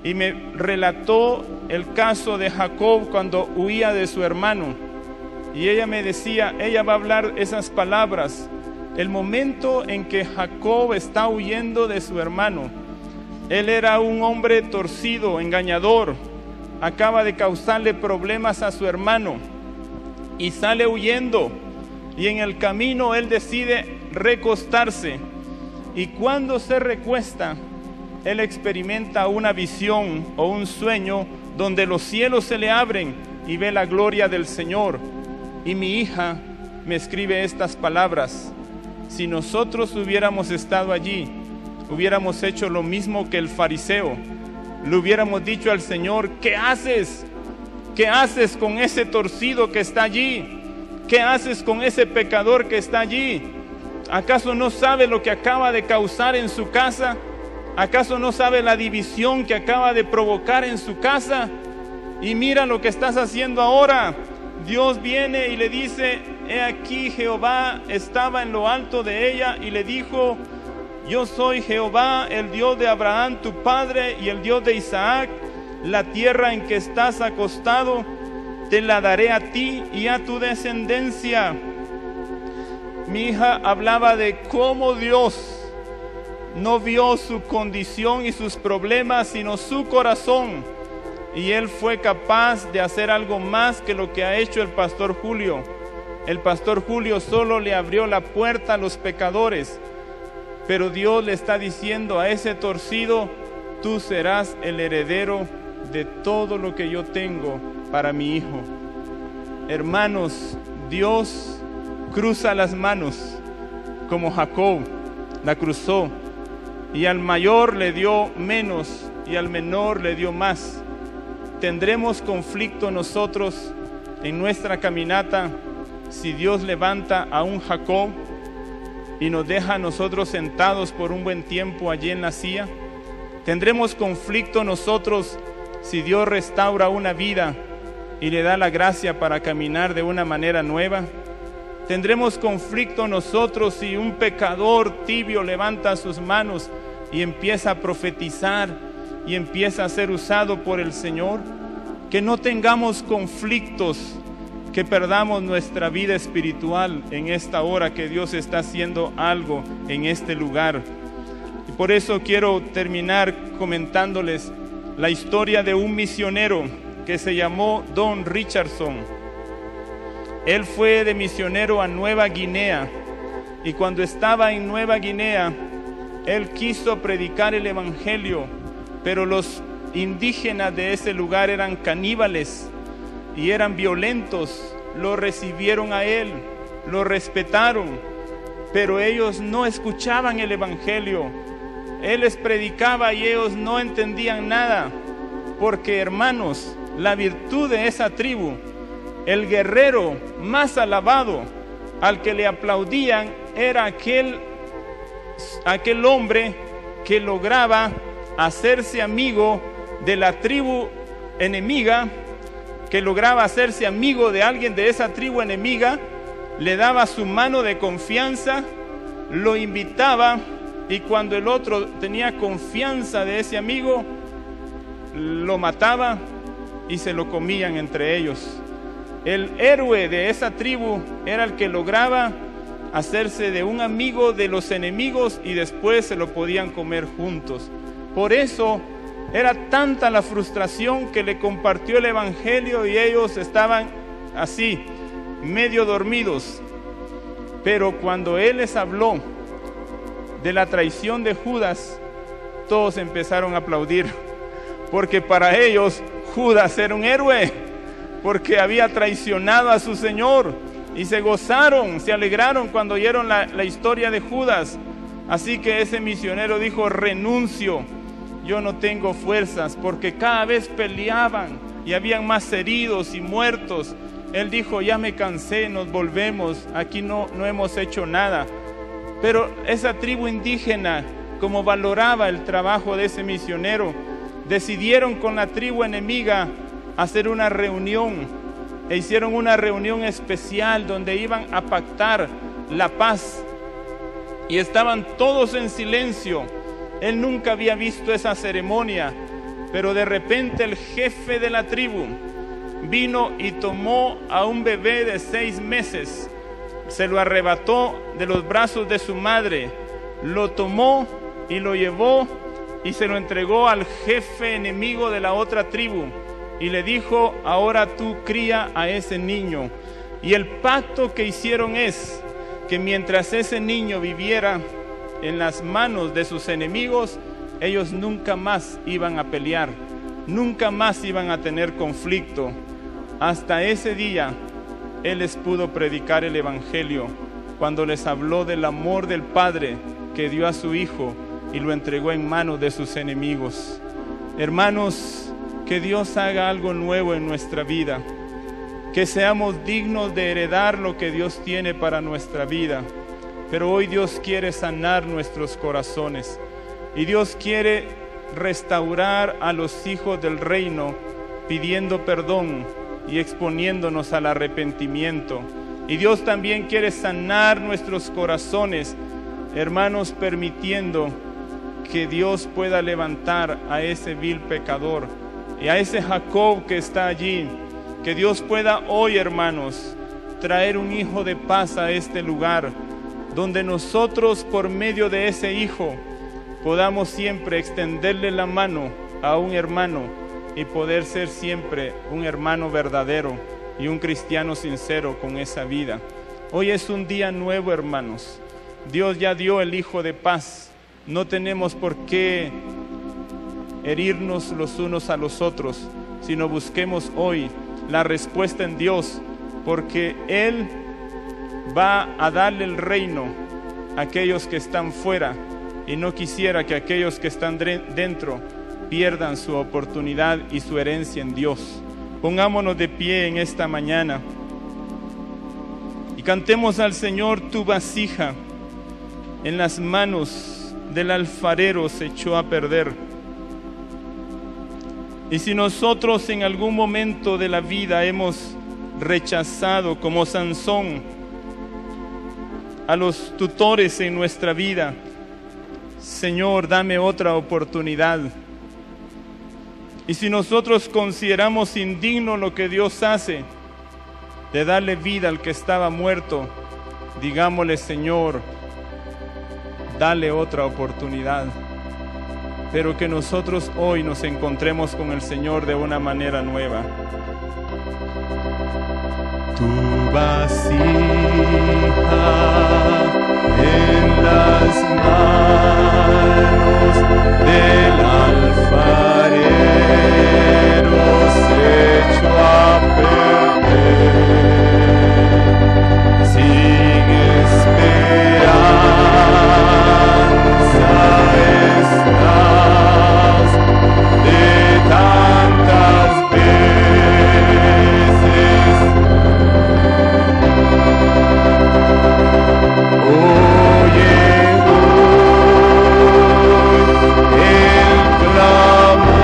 y me relató el caso de Jacob cuando huía de su hermano. y ella me decía, ella va a hablar esas palabras. El momento en que Jacob está huyendo de su hermano, él era un hombre torcido, engañador, acaba de causarle problemas a su hermano y sale huyendo, y en el camino él decide recostarse, y cuando se recuesta, él experimenta una visión o un sueño donde los cielos se le abren y ve la gloria del Señor. Y mi hija me escribe estas palabras: si nosotros hubiéramos estado allí, hubiéramos hecho lo mismo que el fariseo. Le hubiéramos dicho al Señor, ¿qué haces? ¿Qué haces con ese torcido que está allí? ¿Qué haces con ese pecador que está allí? ¿Acaso no sabe lo que acaba de causar en su casa? ¿Acaso no sabe la división que acaba de provocar en su casa? Y mira lo que estás haciendo ahora. Dios viene y le dice, he aquí Jehová estaba en lo alto de ella y le dijo, yo soy Jehová, el Dios de Abraham tu padre y el Dios de Isaac. La tierra en que estás acostado te la daré a ti y a tu descendencia. Mi hija hablaba de cómo Dios no vio su condición y sus problemas, sino su corazón. Y él fue capaz de hacer algo más que lo que ha hecho el pastor Julio. El pastor Julio solo le abrió la puerta a los pecadores, pero Dios le está diciendo a ese torcido, tú serás el heredero de todo lo que yo tengo para mi hijo. Hermanos, Dios cruza las manos como Jacob la cruzó, y al mayor le dio menos y al menor le dio más. Tendremos conflicto nosotros en nuestra caminata si Dios levanta a un Jacob y nos deja a nosotros sentados por un buen tiempo allí en la silla. Tendremos conflicto nosotros si Dios restaura una vida y le da la gracia para caminar de una manera nueva. Tendremos conflicto nosotros si un pecador tibio levanta sus manos y empieza a profetizar y empieza a ser usado por el Señor. Que no tengamos conflictos, que perdamos nuestra vida espiritual en esta hora que Dios está haciendo algo en este lugar. Y por eso quiero terminar comentándoles la historia de un misionero que se llamó Don Richardson. Él fue de misionero a Nueva Guinea, y cuando estaba en Nueva Guinea, él quiso predicar el evangelio, pero los indígenas de ese lugar eran caníbales y eran violentos. Lo recibieron a él, lo respetaron, pero ellos no escuchaban el evangelio. Él les predicaba y ellos no entendían nada, porque, hermanos, la virtud de esa tribu, el guerrero más alabado, al que le aplaudían, era aquel hombre que lograba hacerse amigo de la tribu enemiga, que lograba hacerse amigo de alguien de esa tribu enemiga, le daba su mano de confianza, lo invitaba, y cuando el otro tenía confianza de ese amigo, lo mataba y se lo comían entre ellos. El héroe de esa tribu era el que lograba hacerse de un amigo de los enemigos y después se lo podían comer juntos. Por eso era tanta la frustración que le compartió el evangelio y ellos estaban así, medio dormidos. Pero cuando él les habló de la traición de Judas, todos empezaron a aplaudir, porque para ellos Judas era un héroe, porque había traicionado a su Señor, y se gozaron, se alegraron cuando oyeron la historia de Judas. Así que ese misionero dijo, renuncio, yo no tengo fuerzas, porque cada vez peleaban y habían más heridos y muertos. Él dijo, ya me cansé, nos volvemos, aquí no hemos hecho nada. Pero esa tribu indígena, como valoraba el trabajo de ese misionero, decidieron con la tribu enemiga hacer una reunión, e hicieron una reunión especial donde iban a pactar la paz, y estaban todos en silencio. Él nunca había visto esa ceremonia, pero de repente el jefe de la tribu vino y tomó a un bebé de 6 meses, se lo arrebató de los brazos de su madre, lo tomó y lo llevó y se lo entregó al jefe enemigo de la otra tribu y le dijo: ahora tú cría a ese niño. Y el pacto que hicieron es que mientras ese niño viviera en las manos de sus enemigos, ellos nunca más iban a pelear, nunca más iban a tener conflicto. Hasta ese día Él les pudo predicar el Evangelio cuando les habló del amor del Padre que dio a su Hijo y lo entregó en manos de sus enemigos. Hermanos, que Dios haga algo nuevo en nuestra vida, que seamos dignos de heredar lo que Dios tiene para nuestra vida. Pero hoy Dios quiere sanar nuestros corazones y Dios quiere restaurar a los hijos del reino pidiendo perdón y exponiéndonos al arrepentimiento. Y Dios también quiere sanar nuestros corazones, hermanos, permitiendo que Dios pueda levantar a ese vil pecador y a ese Jacob que está allí. Que Dios pueda hoy, hermanos, traer un hijo de paz a este lugar, donde nosotros, por medio de ese hijo, podamos siempre extenderle la mano a un hermano y poder ser siempre un hermano verdadero y un cristiano sincero con esa vida. Hoy es un día nuevo, hermanos. Dios ya dio el Hijo de paz. No tenemos por qué herirnos los unos a los otros, sino busquemos hoy la respuesta en Dios, porque Él va a darle el reino a aquellos que están fuera, y no quisiera que aquellos que están dentro pierdan su oportunidad y su herencia en Dios. Pongámonos de pie en esta mañana y cantemos al Señor: tu vasija en las manos del alfarero se echó a perder. Y si nosotros en algún momento de la vida hemos rechazado, como Sansón, a los tutores en nuestra vida, Señor, dame otra oportunidad. Y si nosotros consideramos indigno lo que Dios hace, de darle vida al que estaba muerto, digámosle: Señor, dale otra oportunidad. Pero que nosotros hoy nos encontremos con el Señor de una manera nueva. Tu vasija en las manos del alfarero se echó a perder. Sin esperanza estás de tantas veces. Oye hoy el clamor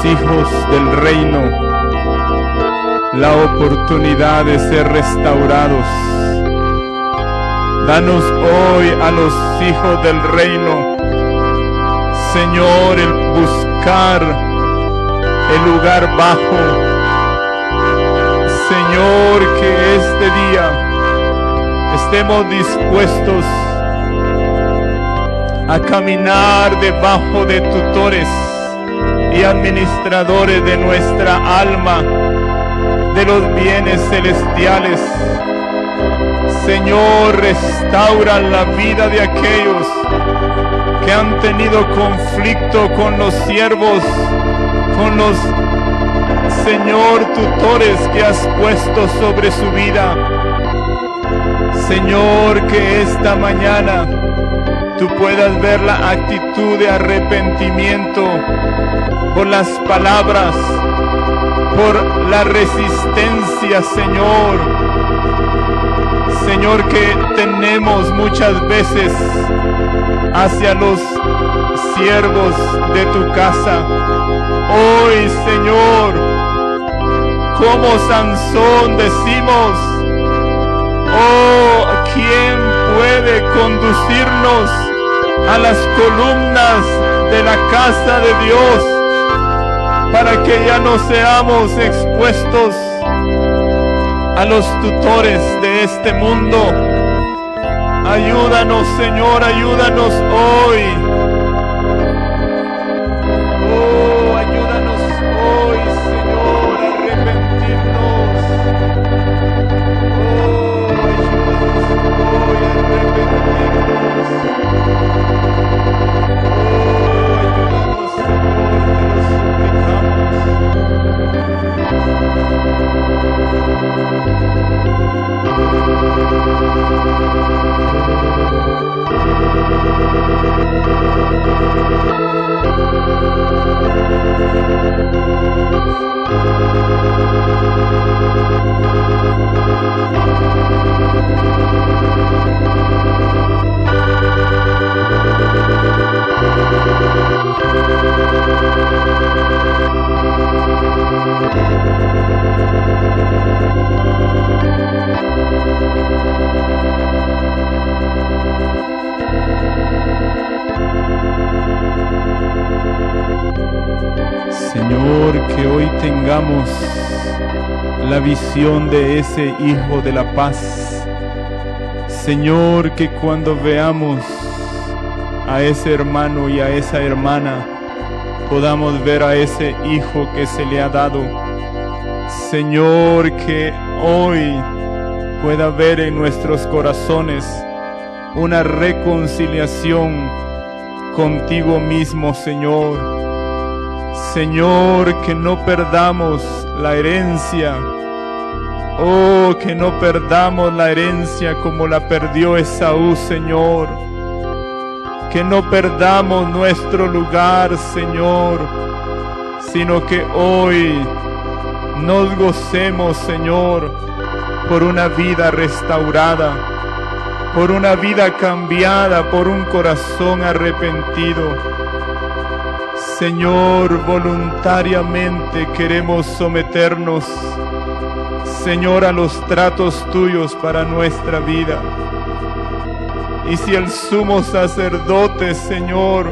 hijos del reino la oportunidad de ser restaurados. Danos hoy a los hijos del reino, Señor, el buscar el lugar bajo. Señor, que este día estemos dispuestos a caminar debajo de tutores y administradores de nuestra alma, de los bienes celestiales. Señor, restaura la vida de aquellos que han tenido conflicto con los siervos, con los, Señor, tutores que has puesto sobre su vida. Señor, que esta mañana tú puedas ver la actitud de arrepentimiento por las palabras, por la resistencia, Señor. Señor, que tenemos muchas veces hacia los siervos de tu casa. Hoy, Señor, como Sansón decimos: oh, ¿quién puede conducirnos a las columnas de la casa de Dios para que ya no seamos expuestos a los tutores de este mundo? Ayúdanos, Señor, ayúdanos hoy. Oh, ayúdanos hoy, Señor, a arrepentirnos. Oh, ayúdanos hoy a arrepentirnos. Oh, ayúdanos, Señor, Señor, que hoy tengamos la visión de ese Hijo de la Paz. Señor, que cuando veamos a ese hermano y a esa hermana, podamos ver a ese Hijo que se le ha dado. Señor, que hoy pueda haber en nuestros corazones una reconciliación contigo mismo, Señor. Señor, que no perdamos la herencia. Oh, que no perdamos la herencia como la perdió Esaú, Señor. Que no perdamos nuestro lugar, Señor, sino que hoy nos gocemos, Señor, por una vida restaurada, por una vida cambiada, por un corazón arrepentido. Señor, voluntariamente queremos someternos, Señor, a los tratos tuyos para nuestra vida. Y si el sumo sacerdote, Señor,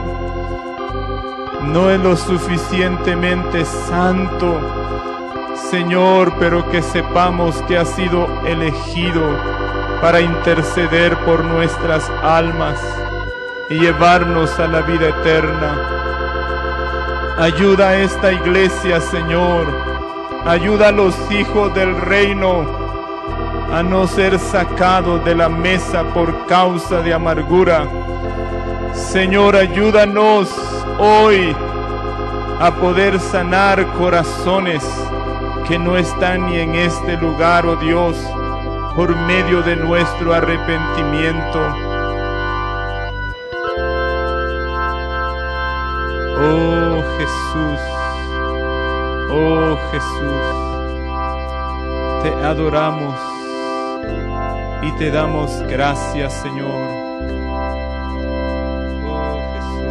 no es lo suficientemente santo, Señor, pero que sepamos que ha sido elegido para interceder por nuestras almas y llevarnos a la vida eterna. Ayuda a esta iglesia, Señor. Ayuda a los hijos del reino a no ser sacados de la mesa por causa de amargura. Señor, ayúdanos hoy a poder sanar corazones que no están ni en este lugar, oh Dios, por medio de nuestro arrepentimiento. Oh Jesús, oh Jesús, te adoramos y te damos gracias, Señor. Oh Jesús.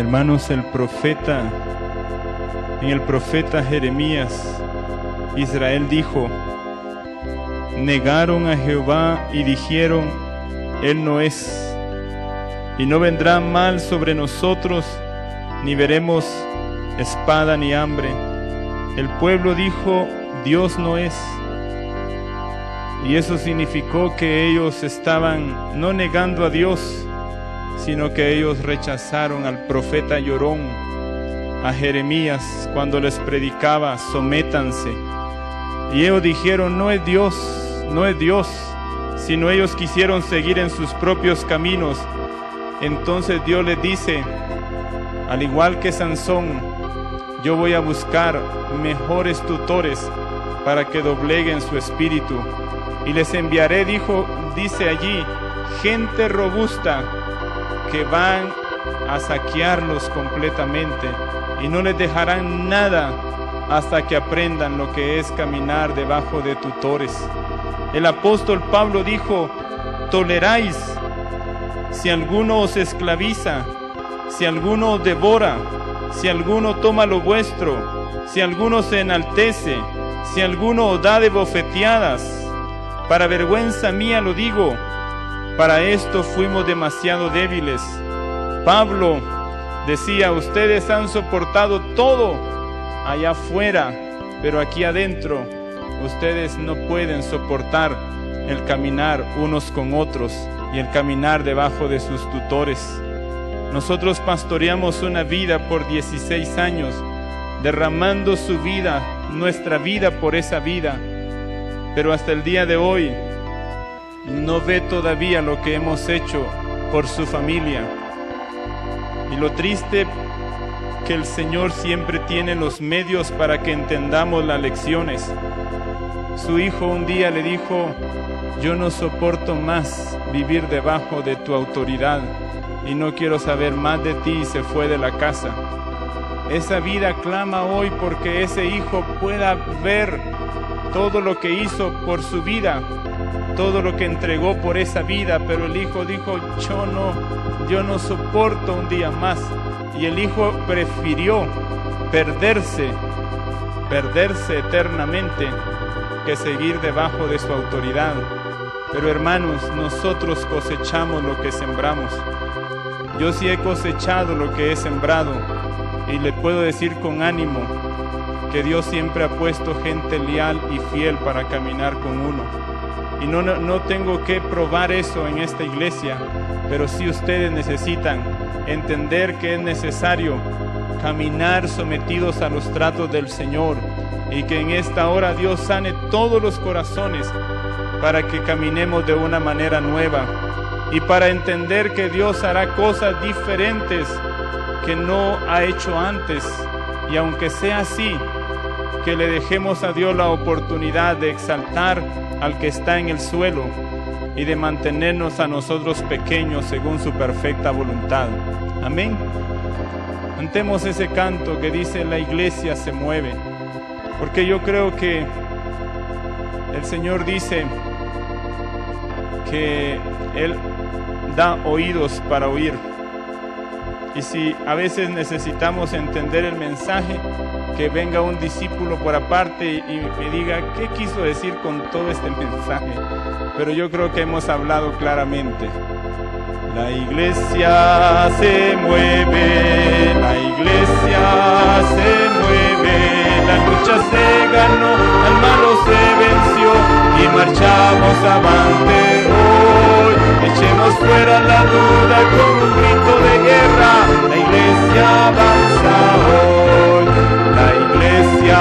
Hermanos, en el profeta Jeremías, Israel dijo: negaron a Jehová y dijeron: Él no es, y no vendrá mal sobre nosotros, ni veremos espada ni hambre. El pueblo dijo: Dios no es. Y eso significó que ellos estaban no negando a Dios, sino que ellos rechazaron al profeta llorón, a Jeremías, cuando les predicaba: sométanse. Y ellos dijeron: no es Dios, no es Dios, sino ellos quisieron seguir en sus propios caminos. Entonces Dios les dice, al igual que Sansón: yo voy a buscar mejores tutores para que dobleguen su espíritu, y les enviaré, dice allí, gente robusta que van a saquearlos completamente, y no les dejarán nada hasta que aprendan lo que es caminar debajo de tutores. El apóstol Pablo dijo: toleráis si alguno os esclaviza, si alguno os devora, si alguno toma lo vuestro, si alguno se enaltece, si alguno os da de bofeteadas. Para vergüenza mía lo digo, para esto fuimos demasiado débiles. Pablo decía: ustedes han soportado todo allá afuera, pero aquí adentro ustedes no pueden soportar el caminar unos con otros y el caminar debajo de sus tutores. Nosotros pastoreamos una vida por 16 años, derramando su vida, nuestra vida por esa vida, pero hasta el día de hoy no ve todavía lo que hemos hecho por su familia. Y lo triste que el Señor siempre tiene los medios para que entendamos las lecciones. Su hijo un día le dijo: yo no soporto más vivir debajo de tu autoridad y no quiero saber más de ti, y se fue de la casa. Esa vida clama hoy porque ese hijo pueda ver todo lo que hizo por su vida, todo lo que entregó por esa vida, pero el hijo dijo: yo no soporto un día más. Y el hijo prefirió perderse eternamente que seguir debajo de su autoridad. Pero hermanos, nosotros cosechamos lo que sembramos. Yo sí he cosechado lo que he sembrado, y le puedo decir con ánimo que Dios siempre ha puesto gente leal y fiel para caminar con uno. Y no tengo que probar eso en esta iglesia, pero sí ustedes necesitan entender que es necesario caminar sometidos a los tratos del Señor, y que en esta hora Dios sane todos los corazones para que caminemos de una manera nueva, y para entender que Dios hará cosas diferentes que no ha hecho antes. Y aunque sea así, que le dejemos a Dios la oportunidad de exaltar al que está en el suelo y de mantenernos a nosotros pequeños según su perfecta voluntad. Amén. Cantemos ese canto que dice: la iglesia se mueve, porque yo creo que el Señor dice que Él da oídos para oír. Y si a veces necesitamos entender el mensaje, que venga un discípulo por aparte y me diga qué quiso decir con todo este mensaje. Pero yo creo que hemos hablado claramente. La iglesia se mueve, la iglesia se mueve, la lucha se ganó, al malo se venció y marchamos avante hoy. Echemos fuera la duda con un grito de guerra, la iglesia avanza hoy, la iglesia